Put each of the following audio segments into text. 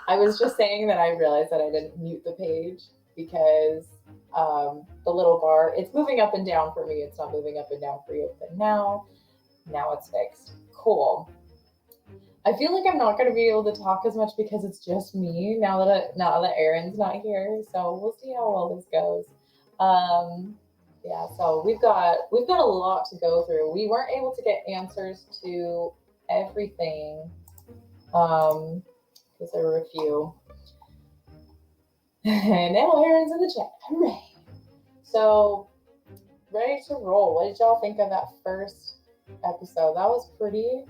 I was just saying that I realized that I didn't mute the page because the little bar, it's moving up and down for me. It's not moving up and down for you. But now it's fixed. Cool. I feel like I'm not going to be able to talk as much because it's just me now that Aaron's not here. So we'll see how well this goes. Yeah, so we've got a lot to go through. We weren't able to get answers to everything because there were a few. And now Aaron's in the chat. Hooray! So ready to roll. What did y'all think of that first episode? That was pretty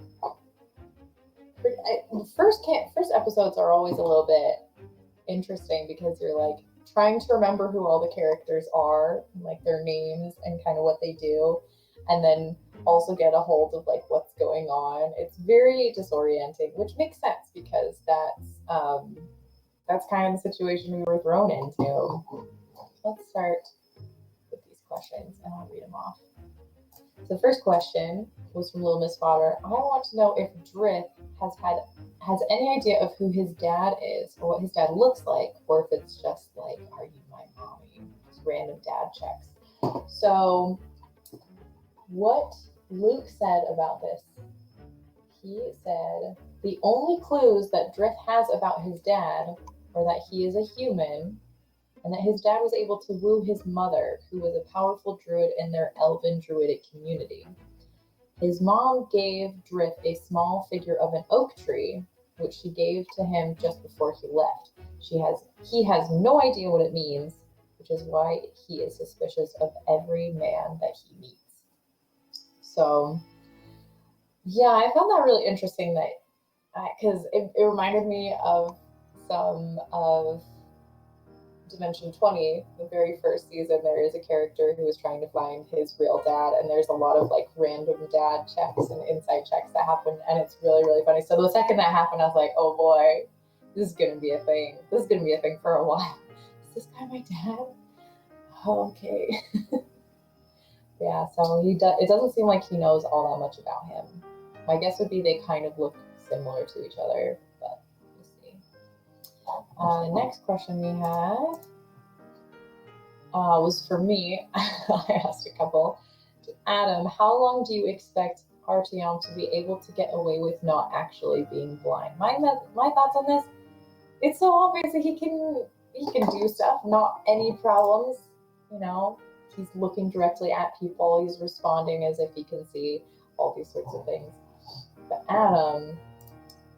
first episodes are always a little bit interesting because you're like trying to remember who all the characters are, like their names and kind of what they do, and then also get a hold of like what's going on. It's very disorienting, which makes sense because that's kind of the situation we were thrown into. Let's start with these questions and I'll read them off. So the first question was from Little Miss Fodder. I want to know if Drith has any idea of who his dad is or what his dad looks like, or if it's just like, are you my mommy? Just random dad checks. So what Luke said about this, he said the only clues that Drith has about his dad are that he is a human and that his dad was able to woo his mother, who was a powerful druid in their elven druidic community. His mom gave Drith a small figure of an oak tree, which she gave to him just before he left. He has no idea what it means, which is why he is suspicious of every man that he meets. So, yeah, I found that really interesting because it reminded me of some of Dimension 20, the very first season. There is a character who is trying to find his real dad, and there's a lot of like random dad checks and inside checks that happen, and it's really, really funny. So the second that happened, I was like, oh boy, this is going to be a thing. This is going to be a thing for a while. Is this guy my dad? Oh, okay. Yeah, so it doesn't seem like he knows all that much about him. My guess would be they kind of look similar to each other, but we'll see. Next question we have was for me. I asked a couple. Adam, how long do you expect Artyom to be able to get away with not actually being blind? My thoughts on this, it's so obvious that he can do stuff, not any problems, you know. He's looking directly at people, he's responding as if he can see, all these sorts of things. But Adam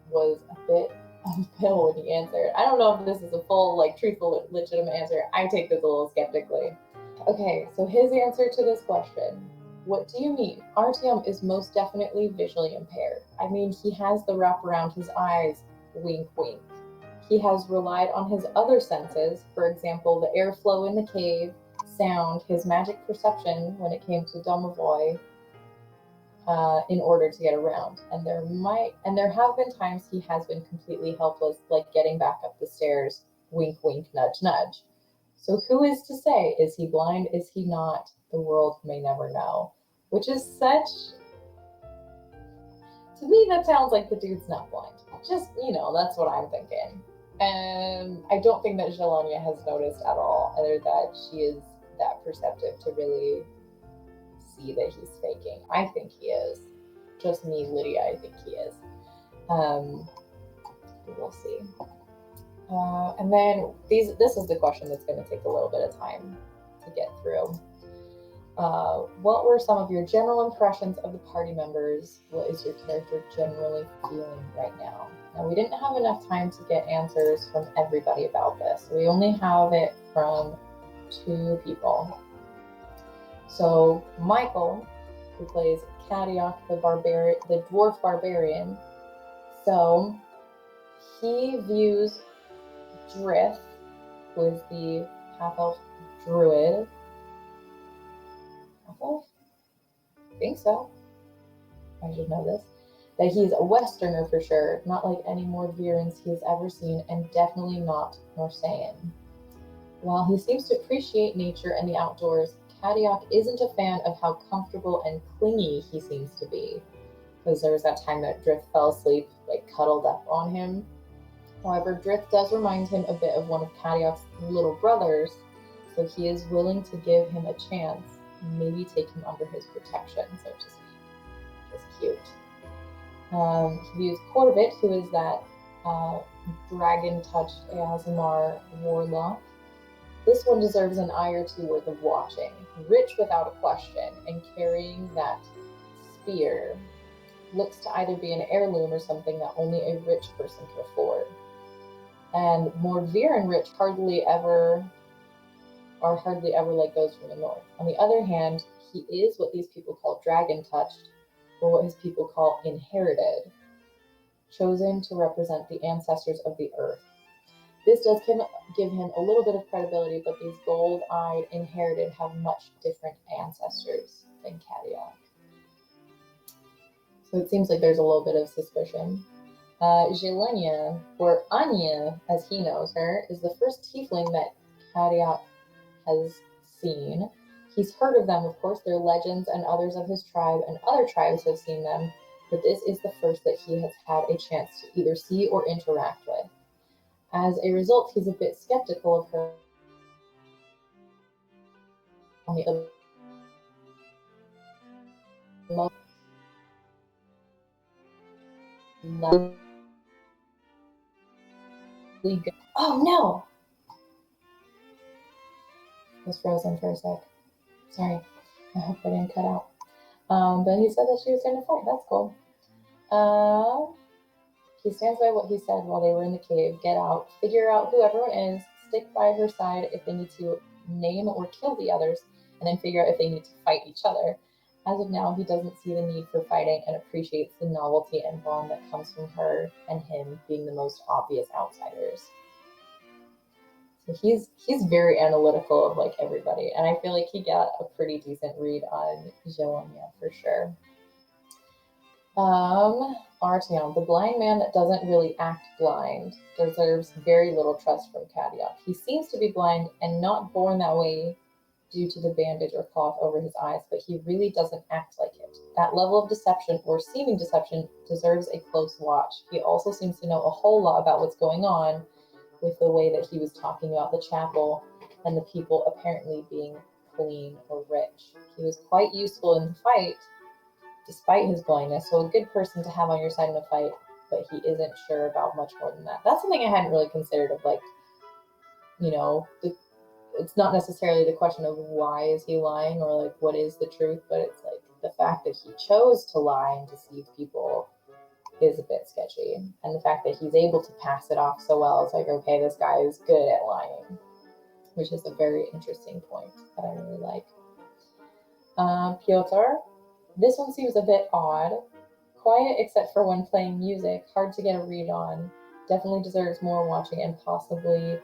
was a bit of a pill when he answered. I don't know if this is a full, like, truthful, legitimate answer. I take this a little skeptically. Okay, so his answer to this question: what do you mean? Artyom is most definitely visually impaired. I mean, he has the wrap around his eyes, wink wink. He has relied on his other senses, for example, the airflow in the cave, sound, his magic perception when it came to Domovoy, in order to get around. And there have been times he has been completely helpless, like getting back up the stairs, wink wink, nudge nudge. So who is to say? Is he blind? Is he not? The world may never know. Which is such... To me, that sounds like the dude's not blind. Just, that's what I'm thinking. And I don't think that Jelania has noticed at all, either that she is that perceptive to really see that he's faking. I think he is. Just me, Lydia, I think he is. We'll see. And then this is the question that's going to take a little bit of time to get through. What were some of your general impressions of the party members? What is your character generally feeling right now? Now, we didn't have enough time to get answers from everybody about this. We only have it from 2 people. So Michael, who plays Kadiok, the dwarf barbarian, so he views Drith, who is the half-elf druid. Half-elf? I think so. I should know this. That he's a Westerner for sure, not like any Morvirans he has ever seen, and definitely not Norsean. While he seems to appreciate nature and the outdoors, Kadiak isn't a fan of how comfortable and clingy he seems to be, because there was that time that Drift fell asleep, like cuddled up on him. However, Drift does remind him a bit of one of Kadiak's little brothers, so he is willing to give him a chance, maybe take him under his protection, so to speak. It's cute. He views Corvit, who is that dragon-touched Eazamar warlock. This one deserves an eye or two worth of watching. Rich without a question, and carrying that spear. Looks to either be an heirloom or something that only a rich person could afford. And Mordviren rich hardly ever like goes from the north. On the other hand, he is what these people call dragon-touched, or what his people call inherited, chosen to represent the ancestors of the earth. This does give him a little bit of credibility, but these gold-eyed inherited have much different ancestors than Kadiak. So it seems like there's a little bit of suspicion. Jelenia, or Anya, as he knows her, is the first tiefling that Kadiak has seen. He's heard of them, of course. They're legends, and others of his tribe and other tribes have seen them, but this is the first that he has had a chance to either see or interact with. As a result, he's a bit skeptical of her. On the other oh no! I was frozen for a sec. Sorry. I hope I didn't cut out. But he said that she was going to fight. That's cool. He stands by what he said while they were in the cave. Get out. Figure out who everyone is. Stick by her side if they need to name or kill the others. And then figure out if they need to fight each other. As of now, he doesn't see the need for fighting and appreciates the novelty and bond that comes from her and him being the most obvious outsiders. So he's very analytical of like everybody, and I feel like he got a pretty decent read on Jelenia for sure. Artyom, the blind man that doesn't really act blind, deserves very little trust from Kadiak. He seems to be blind and not born that way due to the bandage or cloth over his eyes, but he really doesn't act like it. That level of deception, or seeming deception, deserves a close watch. He also seems to know a whole lot about what's going on, with the way that he was talking about the chapel and the people apparently being clean or rich. He was quite useful in the fight, despite his blindness, so a good person to have on your side in a fight, but he isn't sure about much more than that. That's something I hadn't really considered of, like, you know, it's not necessarily the question of why is he lying or, like, what is the truth, but it's, like, the fact that he chose to lie and deceive people is a bit sketchy. And the fact that he's able to pass it off so well, it's like, okay, this guy is good at lying, which is a very interesting point that I really like. Piotr, this one seems a bit odd. Quiet except for when playing music, hard to get a read on. Definitely deserves more watching and possibly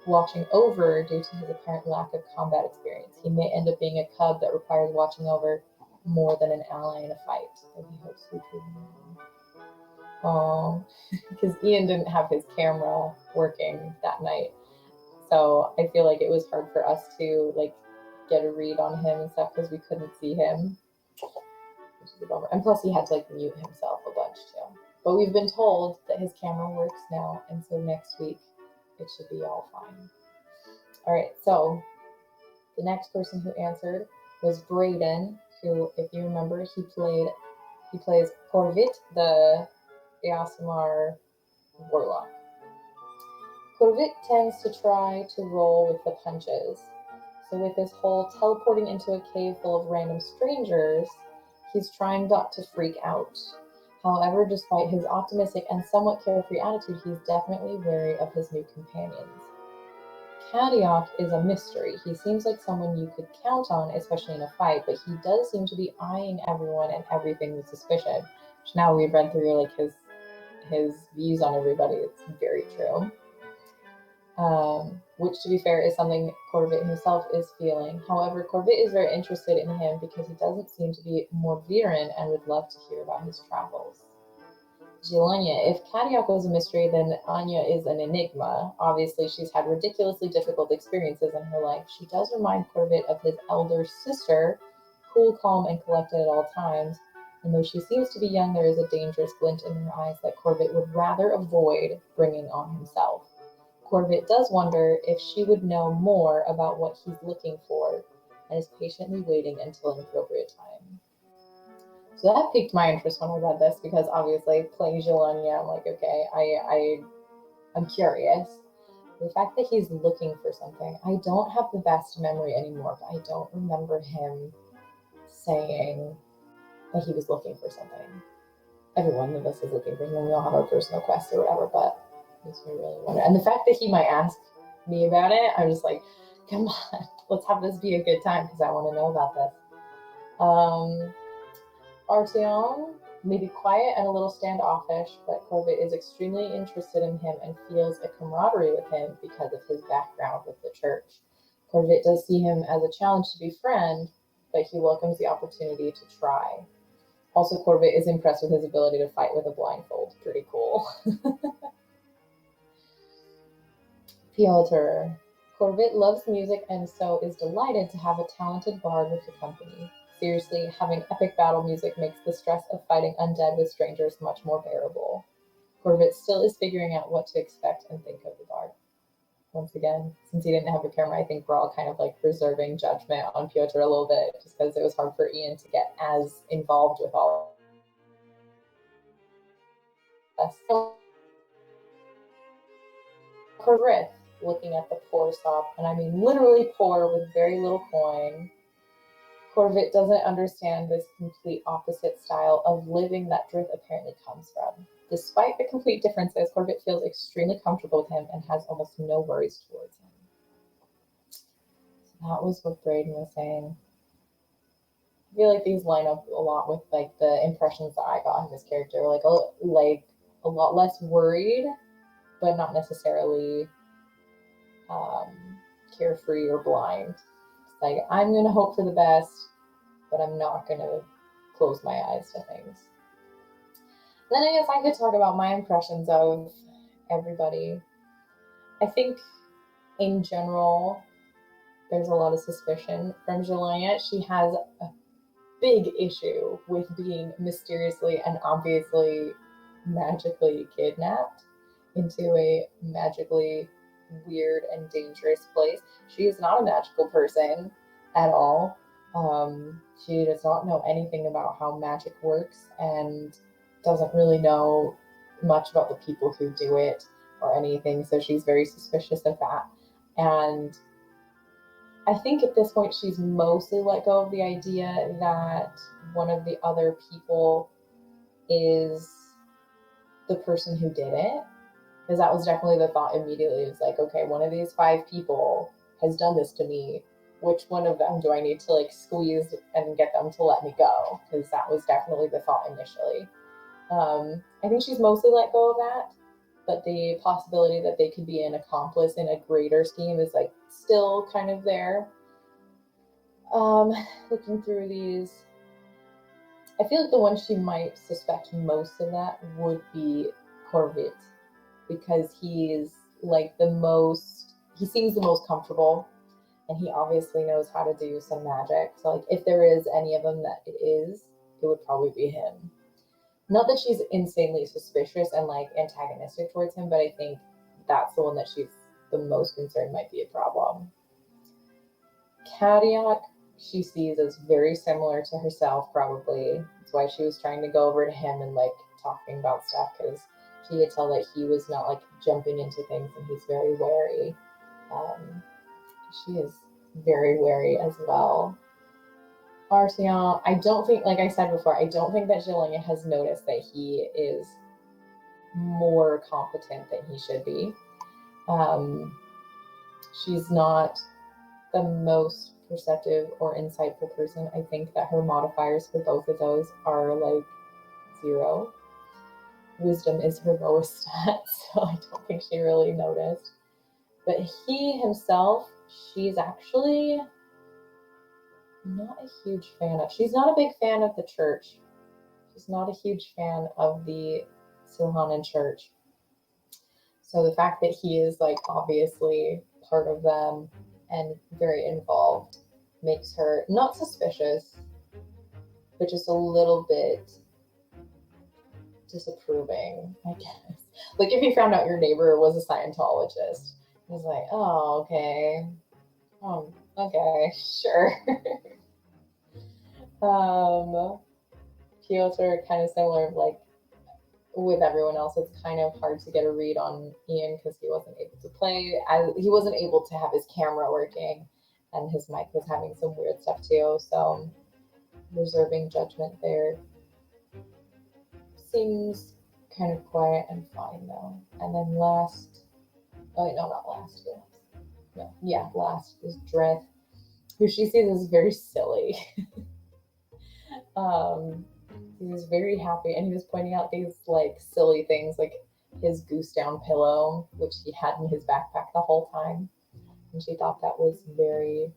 watching over due to his apparent lack of combat experience. He may end up being a cub that requires watching over more than an ally in a fight. And he hopes we can. Because Ian didn't have his camera working that night, so I feel like it was hard for us to like get a read on him and stuff because we couldn't see him, which is a bummer. And plus he had to like mute himself a bunch too. But we've been told that his camera works now, and so next week it should be all fine. All right, so the next person who answered was Brayden, who, if you remember, he plays Corvit, the Eazamar warlock. Corvit tends to try to roll with the punches. So with this whole teleporting into a cave full of random strangers, he's trying not to freak out. However, despite his optimistic and somewhat carefree attitude, he's definitely wary of his new companions. Kadiak is a mystery. He seems like someone you could count on, especially in a fight, but he does seem to be eyeing everyone and everything with suspicion. Which now we've read through like his views on everybody. It's very true. Which, to be fair, is something Corvit himself is feeling. However, Corvit is very interested in him because he doesn't seem to be Mordviren and would love to hear about his travels. Jelenia, if Kadiak was a mystery, then Anya is an enigma. Obviously, she's had ridiculously difficult experiences in her life. She does remind Corvid of his elder sister, cool, calm, and collected at all times. And though she seems to be young, there is a dangerous glint in her eyes that Corvid would rather avoid bringing on himself. Corvid does wonder if she would know more about what he's looking for and is patiently waiting until an appropriate time. So that piqued my interest when I read this because obviously playing Jelenia, I'm like, okay, I'm curious. The fact that he's looking for something, I don't have the best memory anymore, but I don't remember him saying that he was looking for something. Every one of us is looking for something. We all have our personal quests or whatever, but it makes me really wonder. And the fact that he might ask me about it, I'm just like, come on, let's have this be a good time because I want to know about this. Artyom may be quiet and a little standoffish, but Corvid is extremely interested in him and feels a camaraderie with him because of his background with the church. Corvid does see him as a challenge to befriend, but he welcomes the opportunity to try. Also, Corvid is impressed with his ability to fight with a blindfold. Pretty cool. Piotr. Corvid loves music and so is delighted to have a talented bard with the company. Seriously, having epic battle music makes the stress of fighting undead with strangers much more bearable. Corvid still is figuring out what to expect and think of the bard. Once again, since he didn't have a camera, I think we're all kind of like reserving judgment on Piotr a little bit, just because it was hard for Ian to get as involved with all of us. Corvid, looking at the poor sop, and I mean literally poor with very little coin. Corvid doesn't understand this complete opposite style of living that Drith apparently comes from. Despite the complete differences, Corvid feels extremely comfortable with him and has almost no worries towards him. So that was what Braden was saying. I feel like these line up a lot with like the impressions that I got of his character, like a lot less worried, but not necessarily carefree or blind. It's like I'm gonna hope for the best, but I'm not gonna close my eyes to things. Then I guess I could talk about my impressions of everybody. I think in general, there's a lot of suspicion from Jelena. She has a big issue with being mysteriously and obviously magically kidnapped into a magically weird and dangerous place. She is not a magical person at all. She does not know anything about how magic works and doesn't really know much about the people who do it or anything. So she's very suspicious of that. And I think at this point she's mostly let go of the idea that one of the other people is the person who did it. Because that was definitely the thought immediately. It was like, okay, one of these 5 people has done this to me. Which one of them do I need to like squeeze and get them to let me go? Because that was definitely the thought initially. I think she's mostly let go of that, but the possibility that they could be an accomplice in a greater scheme is like still kind of there. Looking through these, I feel like the one she might suspect most of that would be Corvid, because he's like he seems the most comfortable, and he obviously knows how to do some magic. So like if there is any of them that it would probably be him. Not that she's insanely suspicious and like antagonistic towards him, but I think that's the one that she's the most concerned might be a problem. Kadiak, she sees as very similar to herself, probably. That's why she was trying to go over to him and like talking about stuff, because she could tell that he was not like jumping into things and he's very wary. She is very wary as well. Artyom, I don't think, like I said before, I don't think that Jelena has noticed that he is more competent than he should be. She's not the most perceptive or insightful person. I think that her modifiers for both of those are like 0. Wisdom is her lowest stat, so I don't think she really noticed. But he himself, she's actually not a huge fan of. She's not a big fan of the church. She's not a huge fan of the Silhan and Church. So the fact that he is like obviously part of them and very involved makes her not suspicious, but just a little bit disapproving, I guess. Like if you found out your neighbor was a Scientologist, it's like, oh, okay. Okay, sure. Piotr, kind of similar, like with everyone else, it's kind of hard to get a read on Ian because he wasn't able to play. He wasn't able to have his camera working, and his mic was having some weird stuff too. So reserving judgment there. Seems kind of quiet and fine though. And then last, oh wait, no, not last. No, yeah, last is Dreth, who she sees as very silly. He was very happy, and he was pointing out these like silly things, like his goose down pillow, which he had in his backpack the whole time, and she thought that was very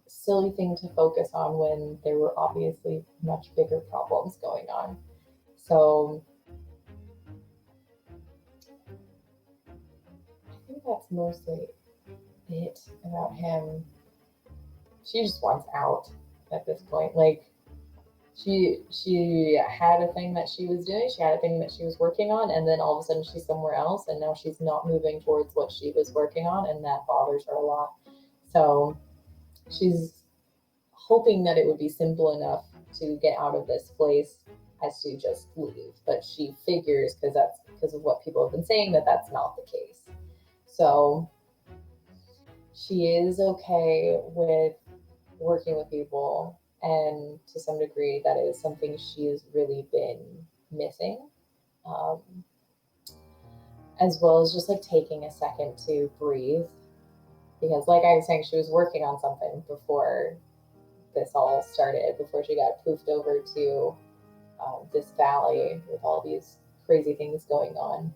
silly thing to focus on when there were obviously much bigger problems going on. So I think that's mostly it about him. She just wants out at this point. Like she had a thing that she was doing, she had a thing that she was working on, and then all of a sudden she's somewhere else, and now she's not moving towards what she was working on, and that bothers her a lot. So she's hoping that it would be simple enough to get out of this place as to just leave, but she figures, because of what people have been saying, that that's not the case. So she is okay with working with people, and to some degree that is something she's really been missing, as well as just like taking a second to breathe, because like I was saying, she was working on something before this all started, before she got poofed over to this valley with all these crazy things going on.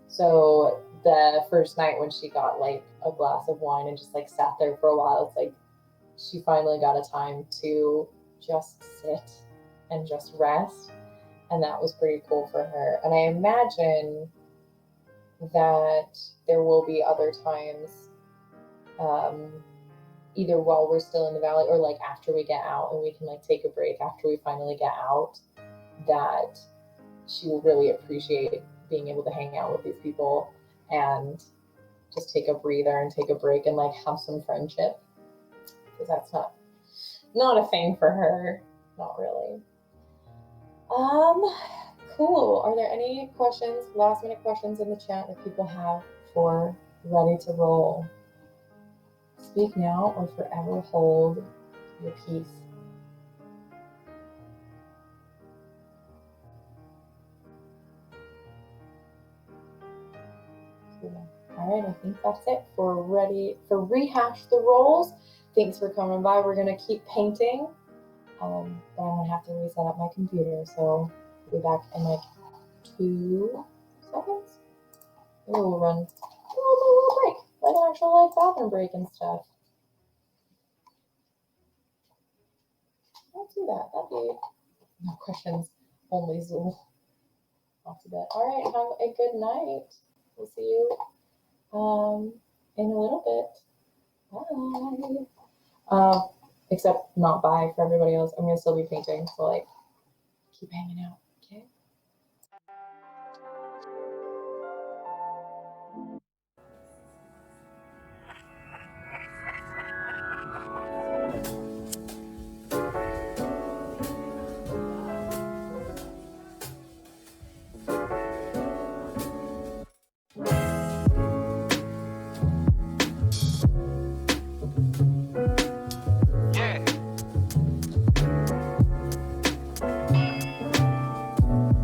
So the first night when she got like a glass of wine and just like sat there for a while, it's like she finally got a time to just sit and just rest. And that was pretty cool for her. And I imagine that there will be other times, either while we're still in the valley or like after we get out and we can like take a break after we finally get out, that she will really appreciate being able to hang out with these people and just take a breather and take a break and like have some friendship, because that's not a thing for her, not really. Cool. Are there any questions, last minute questions in the chat that people have for Ready to Roll? Speak now or forever hold your peace. Cool. All right, I think that's it for Rehash the Rolls. Thanks for coming by. We're gonna keep painting, but I'm gonna have to reset up my computer, so I'll be back in like 2 seconds. Maybe we'll run a little break, like an actual like bathroom break and stuff. Let's do that. That'd be no questions, only Zoom. Off to bed. All right, have a good night. We'll see you in a little bit. Bye. Except not bye for everybody else. I'm gonna still be painting, so like keep hanging out.